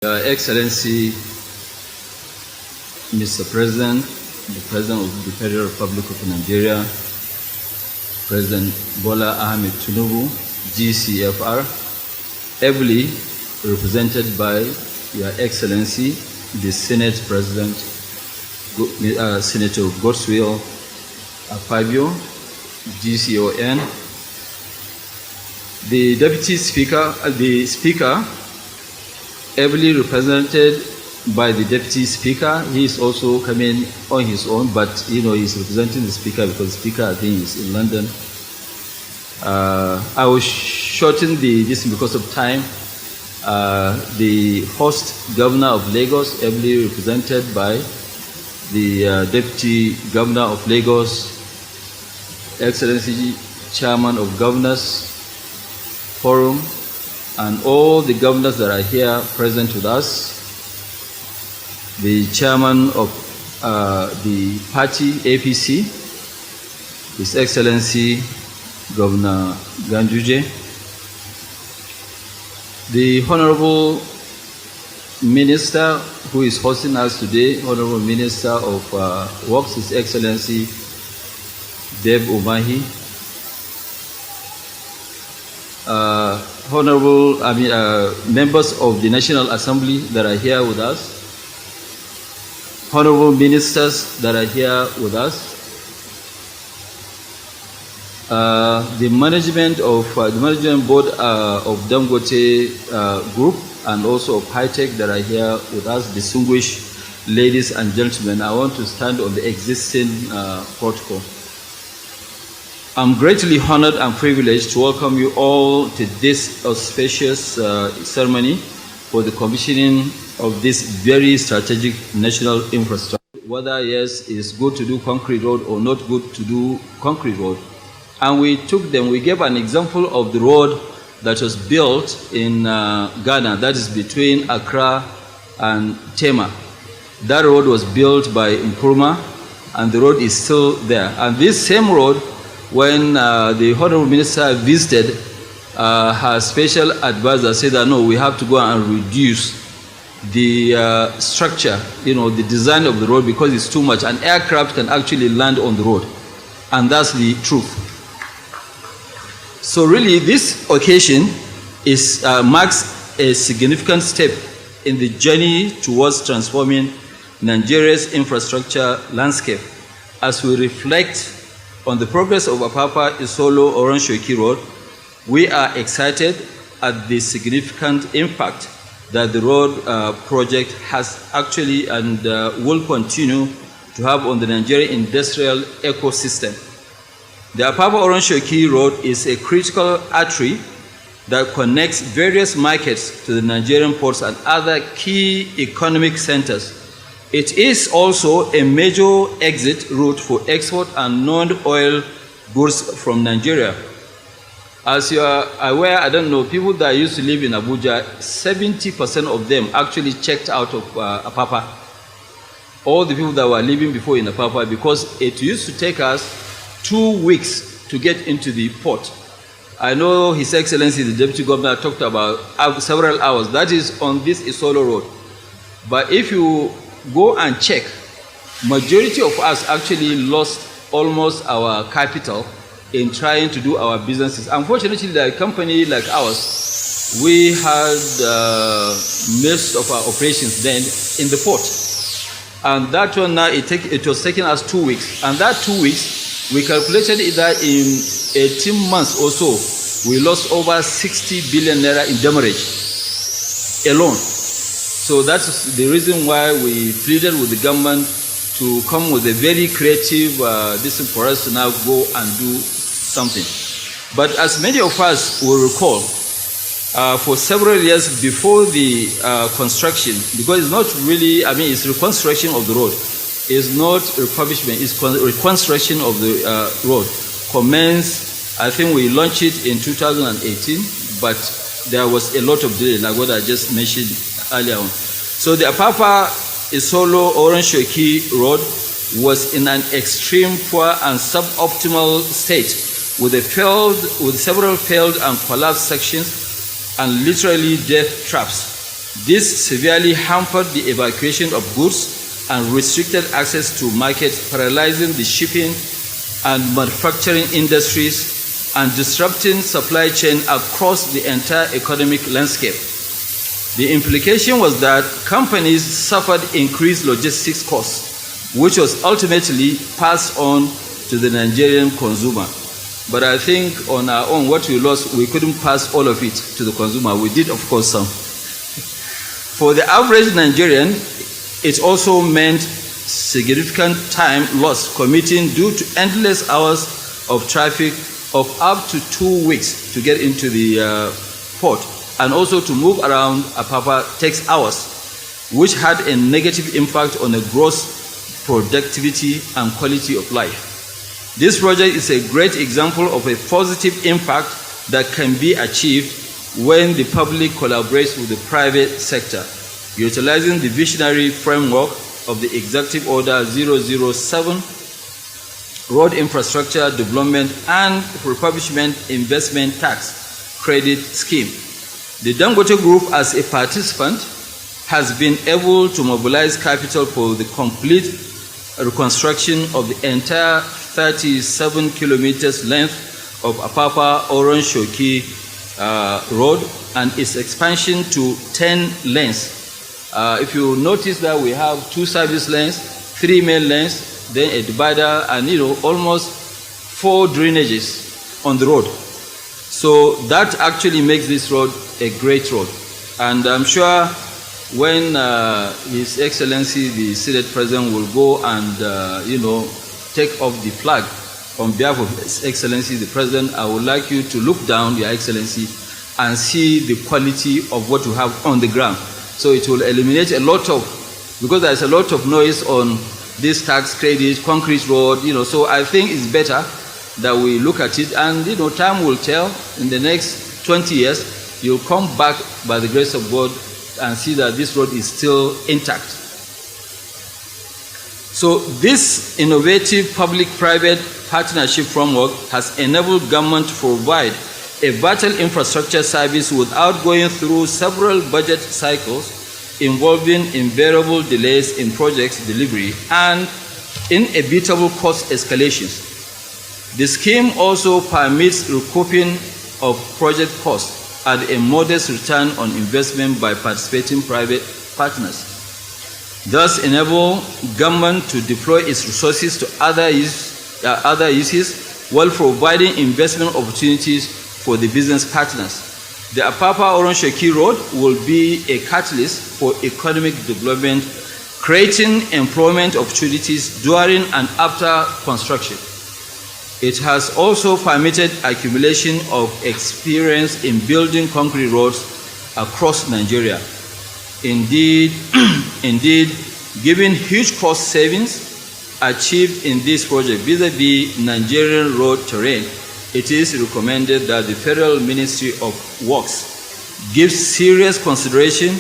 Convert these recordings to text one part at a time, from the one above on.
Your Excellency, Mr. President, the President of the Federal Republic of Nigeria, President Bola Ahmed Tinubu, GCFR, ably represented by Your Excellency, the Senate President, Senator Godswill Akpabio, GCON, the Deputy Speaker, the Speaker, ably represented by the Deputy Speaker. He is also coming on his own, but he's representing the Speaker because the Speaker, I think, is in London. I will shorten this because of time. The host Governor of Lagos, ably represented by the Deputy Governor of Lagos, Excellency Chairman of Governors Forum, and all the governors that are here present with us, the chairman of the party, APC, His Excellency Governor Ganduje, the Honorable Minister who is hosting us today, Honorable Minister of Works, His Excellency Deb Umahi, members of the National Assembly that are here with us, honorable ministers that are here with us, the management board of Dangote Group and also of High Tech that are here with us, distinguished ladies and gentlemen. I want to stand on the existing protocol. I'm greatly honored and privileged to welcome you all to this auspicious ceremony for the commissioning of this very strategic national infrastructure. Whether, yes, it's good to do concrete road or not good to do concrete road. And we gave an example of the road that was built in Ghana, that is between Accra and Tema. That road was built by Nkrumah, and the road is still there. And this same road, when the Honorable Minister visited, her special advisor said that no, we have to go and reduce the structure, the design of the road, because it's too much. An aircraft can actually land on the road, and that's the truth. So really, this occasion marks a significant step in the journey towards transforming Nigeria's infrastructure landscape as we reflect on the progress of Apapa-Oworonshoki Road. We are excited at the significant impact that the road project has actually and will continue to have on the Nigerian industrial ecosystem. The Apapa-Oworonshoki Road is a critical artery that connects various markets to the Nigerian ports and other key economic centers. It is also a major exit route for export and non-oil goods from Nigeria. As you are aware, I don't know, people that used to live in Abuja, 70% of them actually checked out of Apapa. All the people that were living before in Apapa, because it used to take us 2 weeks to get into the port. I know His Excellency, the Deputy Governor, talked about several hours. That is on this Isolo road. But if you go and check, majority of us actually lost almost our capital in trying to do our businesses. Unfortunately, like a company like ours, we had most of our operations then in the port. And that one now, it was taking us 2 weeks. And that 2 weeks, we calculated that in 18 months or so, we lost over 60 billion naira in demurrage alone. So that's the reason why we pleaded with the government to come with a very creative decision for us to now go and do something. But as many of us will recall, for several years before the construction, because it's not really, it's reconstruction of the road. It's not refurbishment, it's reconstruction of the road. Commenced, I think we launched it in 2018, but there was a lot of delay, like what I just mentioned earlier on. So the Apapa-Oworonshoki Road was in an extreme poor and suboptimal state with several failed and collapsed sections and literally death traps. This severely hampered the evacuation of goods and restricted access to markets, paralyzing the shipping and manufacturing industries and disrupting supply chain across the entire economic landscape. The implication was that companies suffered increased logistics costs, which was ultimately passed on to the Nigerian consumer. But I think on our own, what we lost, we couldn't pass all of it to the consumer. We did, of course, some. For the average Nigerian, it also meant significant time lost commuting due to endless hours of traffic of up to 2 weeks to get into the port, and also to move around Apapa takes hours, which had a negative impact on the gross productivity and quality of life. This project is a great example of a positive impact that can be achieved when the public collaborates with the private sector, utilizing the visionary framework of the Executive Order 007, Road Infrastructure Development and Refurbishment Investment Tax Credit Scheme. The Dangote Group, as a participant, has been able to mobilize capital for the complete reconstruction of the entire 37 kilometers length of Apapa-Oworonshoki road and its expansion to 10 lanes. If you notice that we have 2 service lanes, 3 main lanes, then a divider, and almost 4 drainages on the road. So that actually makes this road a great road. And I'm sure when His Excellency the Senate President will go and take off the flag on behalf of His Excellency the President, I would like you to look down, Your Excellency, and see the quality of what you have on the ground. So it will eliminate a lot of, because there's a lot of noise on this tax credit, concrete road, so I think it's better that we look at it, and time will tell. In the next 20 years, you'll come back by the grace of God and see that this road is still intact. So this innovative public-private partnership framework has enabled government to provide a vital infrastructure service without going through several budget cycles involving invariable delays in project delivery and inevitable cost escalations. The scheme also permits recouping of project costs at a modest return on investment by participating private partners, thus enable government to deploy its resources to other uses while providing investment opportunities for the business partners. The Apapa-Oworonshoki Road will be a catalyst for economic development, creating employment opportunities during and after construction. It has also permitted accumulation of experience in building concrete roads across Nigeria. Indeed, given huge cost savings achieved in this project vis-a-vis Nigerian road terrain, it is recommended that the Federal Ministry of Works gives serious consideration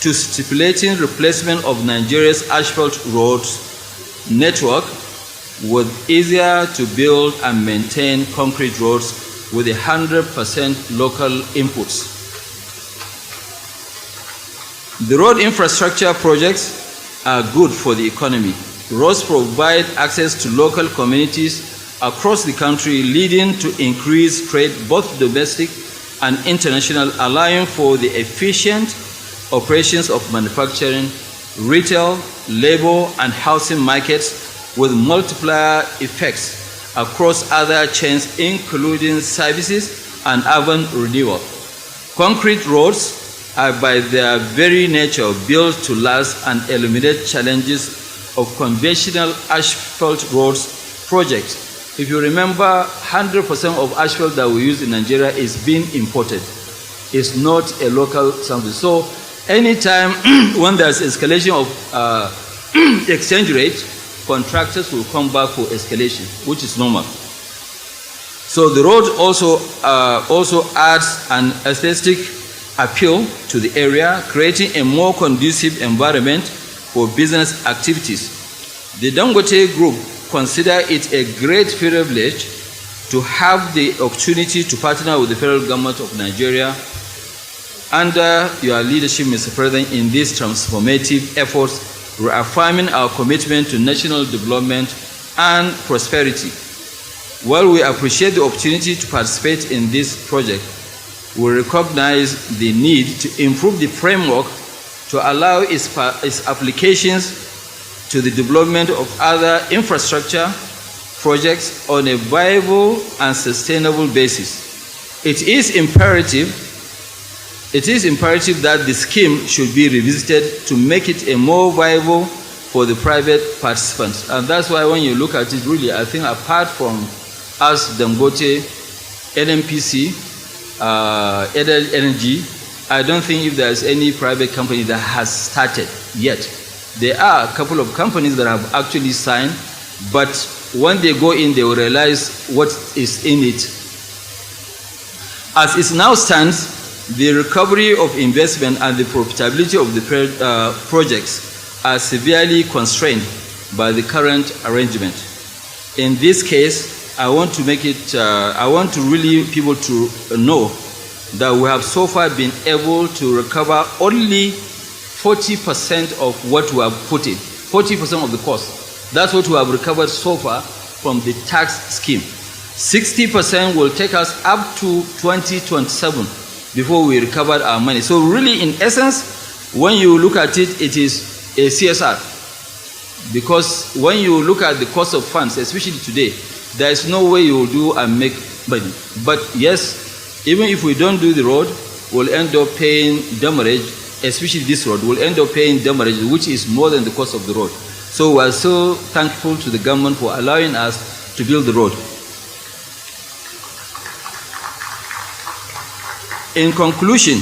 to stipulating replacement of Nigeria's asphalt roads network with easier to build and maintain concrete roads with 100% local inputs. The road infrastructure projects are good for the economy. Roads provide access to local communities across the country, leading to increased trade, both domestic and international, allowing for the efficient operations of manufacturing, retail, labor, and housing markets, with multiplier effects across other chains, including services and urban renewal. Concrete roads are by their very nature built to last and eliminate challenges of conventional asphalt roads projects. If you remember, 100% of asphalt that we use in Nigeria is being imported. It's not a local something. So anytime when there's escalation of exchange rate, contractors will come back for escalation, which is normal. So the road also adds an aesthetic appeal to the area, creating a more conducive environment for business activities. The Dangote Group consider it a great privilege to have the opportunity to partner with the federal government of Nigeria Under your leadership, Mr. President, in these transformative efforts, reaffirming our commitment to national development and prosperity. While we appreciate the opportunity to participate in this project, we recognize the need to improve the framework to allow its applications to the development of other infrastructure projects on a viable and sustainable basis. It is imperative that the scheme should be revisited to make it a more viable for the private participants. And that's why when you look at it, really, I think apart from us, Dangote, NNPC, Edel Energy, I don't think if there's any private company that has started yet. There are a couple of companies that have actually signed, but when they go in, they will realize what is in it. As it now stands, the recovery of investment and the profitability of the projects are severely constrained by the current arrangement. In this case, I want to make it, I want to really people to know that we have so far been able to recover only 40% of what we have put in, 40% of the cost. That's what we have recovered so far from the tax scheme. 60% will take us up to 2027 before we recovered our money. So really, in essence, when you look at it, it is a CSR. Because when you look at the cost of funds, especially today, there is no way you will do and make money. But yes, even if we don't do the road, we'll end up paying demurrage, especially this road, we'll end up paying demurrage, which is more than the cost of the road. So we are so thankful to the government for allowing us to build the road. In conclusion,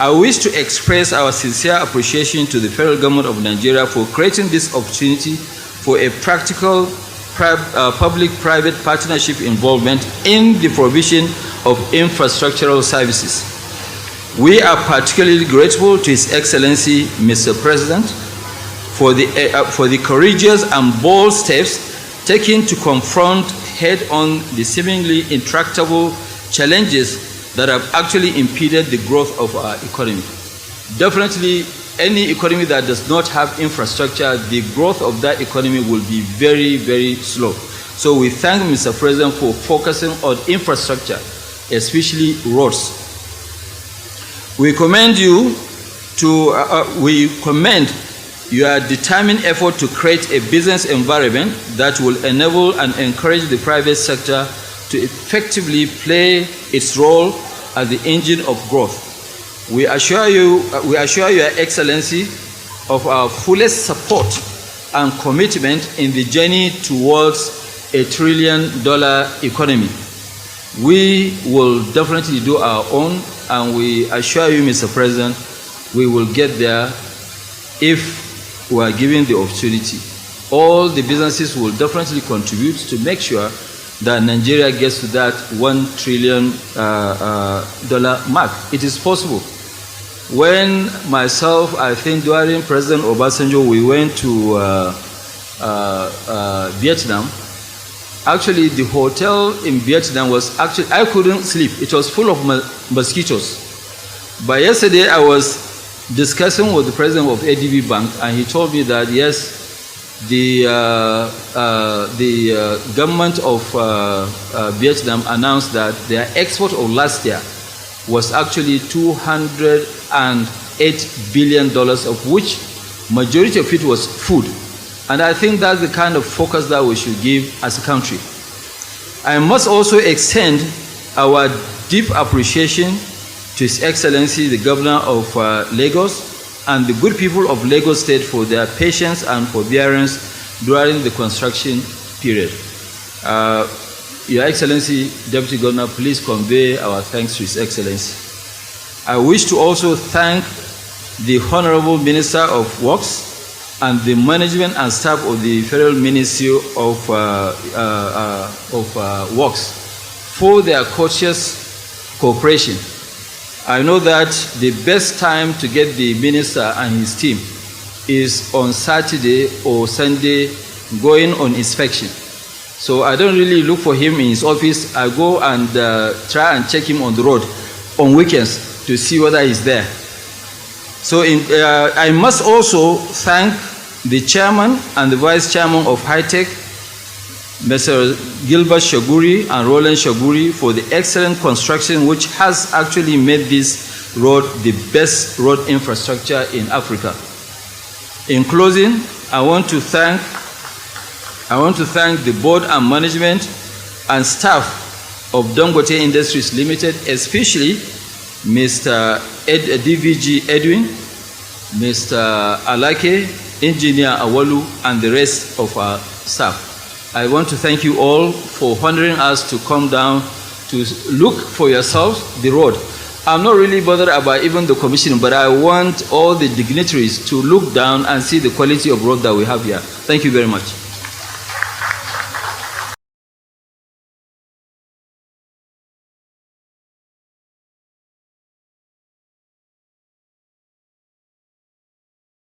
I wish to express our sincere appreciation to the federal government of Nigeria for creating this opportunity for a practical public-private partnership involvement in the provision of infrastructural services. We are particularly grateful to His Excellency, Mr. President, for the courageous and bold steps taken to confront head-on the seemingly intractable challenges that have actually impeded the growth of our economy. Definitely, any economy that does not have infrastructure, the growth of that economy will be very, very slow. So we thank Mr. President for focusing on infrastructure, especially roads. We commend you we commend your determined effort to create a business environment that will enable and encourage the private sector to effectively play its role as the engine of growth. We assure you, Your Excellency, of our fullest support and commitment in the journey towards a $1 trillion economy. We will definitely do our own, and we assure you, Mr. President, we will get there if we are given the opportunity. All the businesses will definitely contribute to make sure that Nigeria gets to that $1 trillion mark. It is possible. When myself, I think during President Obasanjo, we went to Vietnam. Actually, the hotel in Vietnam was actually, I couldn't sleep. It was full of mosquitoes. But yesterday, I was discussing with the president of ADB Bank, and he told me that yes, the government of Vietnam announced that their export of last year was actually $208 billion, of which majority of it was food. And I think that's the kind of focus that we should give as a country. I must also extend our deep appreciation to His Excellency, the Governor of Lagos, and the good people of Lagos State for their patience and forbearance during the construction period. Your Excellency, Deputy Governor, please convey our thanks to His Excellency. I wish to also thank the Honorable Minister of Works and the management and staff of the Federal Ministry of Works for their courteous cooperation. I know that the best time to get the minister and his team is on Saturday or Sunday going on inspection. So I don't really look for him in his office. I go and try and check him on the road on weekends. to see whether he's there. So I must also thank the chairman and the vice chairman of High-Tech, Mr. Gilbert Shaguri and Roland Shaguri, for the excellent construction which has actually made this road the best road infrastructure in Africa. In closing, I want to thank the board and management and staff of Dangote Industries Limited, especially Mr. DVG Edwin, Mr. Aliko, Engineer Awalu, and the rest of our staff. I want to thank you all for honoring us to come down to look for yourselves the road. I'm not really bothered about even the commission, but I want all the dignitaries to look down and see the quality of road that we have here. Thank you very much.